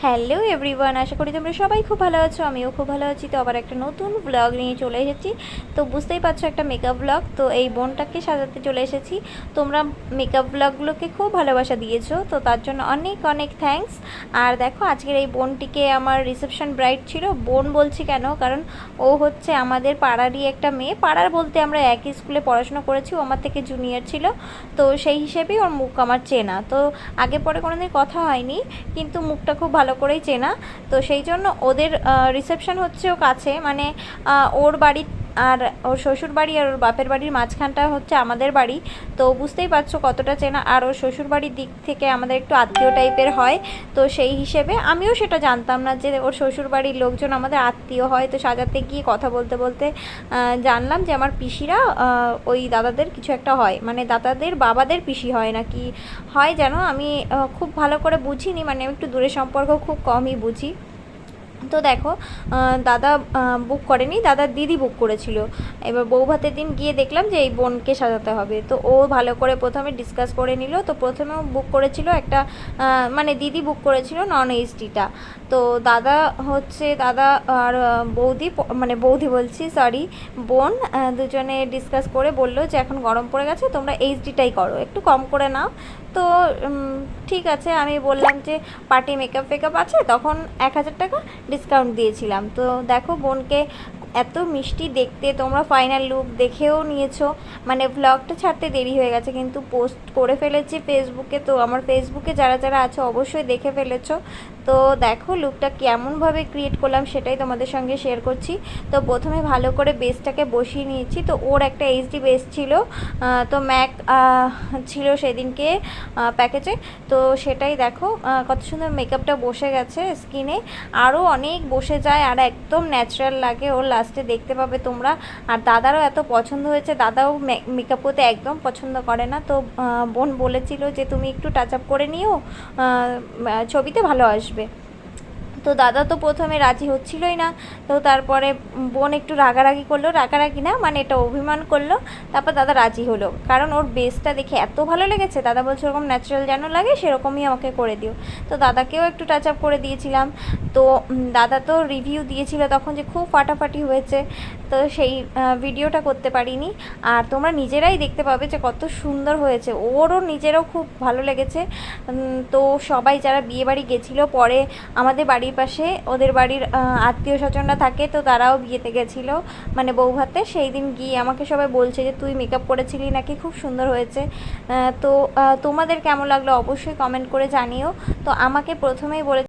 Hello everyone, আশা করি তোমরা সবাই খুব ভালো আছো। আমিও খুব ভালো আছি। তো আবার একটা নতুন ব্লগ নিয়ে চলে এসেছি। তো বুঝতেই পারছো, একটা মেকআপ ব্লগ। তো এই বোনটাকে সাজাতে চলে এসেছি। তোমরা মেকআপ ব্লগগুলোকে খুব ভালোবাসা দিয়েছো, তো তার জন্য অনেক অনেক থ্যাঙ্কস। আর দেখো, আজকের এই বোনটিকে আমার রিসেপশন ব্রাইড ছিল। বোন বলছি কেন, কারণ ও হচ্ছে আমাদের পাড়ারই একটা মেয়ে। পাড়ার বলতে আমরা একই স্কুলে পড়াশোনা করেছি, ও আমার থেকে জুনিয়র ছিল। তো সেই হিসেবেই ওর মুখ আমার চেনা। তো আগে পরে কোনোদিন কথা হয়নি, কিন্তু মুখটা খুব ভালো করেই চেনা। তো সেই জন্য ওদের রিসেপশন হচ্ছেও কাছে, মানে ওর বাড়ি আর ওর শ্বশুর বাড়ি আর ওর বাপের বাড়ির মাঝখানটা হচ্ছে আমাদের বাড়ি। তো বুঝতেই পারছো কতটা চেনা। আর ওর শ্বশুর বাড়ির দিক থেকে আমাদের একটু আত্মীয় টাইপের হয়। তো সেই হিসেবে আমিও সেটা জানতাম না যে ওর শ্বশুর বাড়ির লোকজন আমাদের আত্মীয় হয়। তো সাজাতে গিয়ে কথা বলতে বলতে জানলাম যে আমার পিসিরা ওই দাদাদের কিছু একটা হয়, মানে দাদাদের বাবাদের পিসি হয় নাকি হয় যেন। আমি খুব ভালো করে বুঝিনি, মানে আমি একটু দূরের সম্পর্ক খুব কমই বুঝি। তো দেখো, দাদা বুক করেনি, দাদার দিদি বুক করেছিল। এবার বউ ভাতের দিন গিয়ে দেখলাম যে এই বোনকে সাজাতে হবে। তো ও ভালো করে প্রথমে ডিসকাস করে নিল। তো প্রথমেও বুক করেছিল একটা, মানে দিদি বুক করেছিল নন এইচডিটা। তো দাদা হচ্ছে দাদা আর বৌদি, মানে বৌদি বলছি সরি, বোন, দুজনে ডিসকাস করে বললো যে এখন গরম পড়ে গেছে, তোমরা এইচডিটাই করো, একটু কম করে নাও। তো ঠিক আছে, আমি বললাম যে পার্টি মেকআপ ফেকআপ আছে, তখন 1000 টাকা ডিসকাউন্ট দিয়েছিলাম। তো দেখো, বোনকে এত মিষ্টি দেখতে, তোমরা ফাইনাল লুক দেখেও নিয়েছো। মানে ব্লগটা ছাড়তে দেরি হয়ে গেছে, কিন্তু পোস্ট করে ফেলেছি ফেসবুকে। তো আমার ফেসবুকে যারা যারা আছো অবশ্যই দেখে ফেলেছো। তো দেখো লুকটা কেমনভাবে ক্রিয়েট করলাম সেটাই তোমাদের সঙ্গে শেয়ার করছি। তো প্রথমে ভালো করে বেসটাকে বসিয়ে নিয়েছি। তো ওর একটা এইচডি বেস ছিল, তো ম্যাক ছিল সেদিনকে প্যাকেজে। তো সেটাই দেখো কত সুন্দর মেকআপটা বসে গেছে স্কিনে, আরও অনেক বসে যায় আর একদম ন্যাচারাল লাগে। ওর লাস্টে দেখতে পাবে তোমরা। আর দাদারও এত পছন্দ হয়েছে, দাদাও মেকআপ করতে একদম পছন্দ করে না। তো বোন বলেছিল যে তুমি একটু টাচ আপ করে নিও, ছবিতে ভালো আসবে। তো দাদা তো প্রথমে রাজি হচ্ছিলই না। তো তারপরে বোন একটু রাগারাগি করলো, রাগারাগি না মানে এটা অভিমান করলো। তারপর দাদা রাজি হলো, কারণ ওর বেসটা দেখে এত ভালো লেগেছে। দাদা বলছে ওরকম ন্যাচারাল যেন লাগে সেরকমই আমাকে করে দিও। তো দাদাকেও একটু টাচ আপ করে দিয়েছিলাম। তো দাদা তো রিভিউ দিয়েছিল তখন যে খুব ফাটাফাটি হয়েছে। তো সেই ভিডিওটা করতে পারিনি। আর তোমরা নিজেরাই দেখতে পাবে যে কত সুন্দর হয়েছে। ওরও নিজেরও খুব ভালো লেগেছে। তো সবাই যারা বিয়ে বাড়ি গেছিলো, পরে আমাদের বাড়ির পাশে ওদের বাড়ির আত্মীয় স্বজনরা থাকে, তো তারাও বিয়েতে গেছিলো, মানে বউ ভাতে। সেই দিন গিয়ে আমাকে সবাই বলছে যে তুই মেকআপ করেছিলি নাকি, খুব সুন্দর হয়েছে। তো তোমাদের কেমন লাগলো অবশ্যই কমেন্ট করে জানিও। তো আমাকে প্রথমেই বলে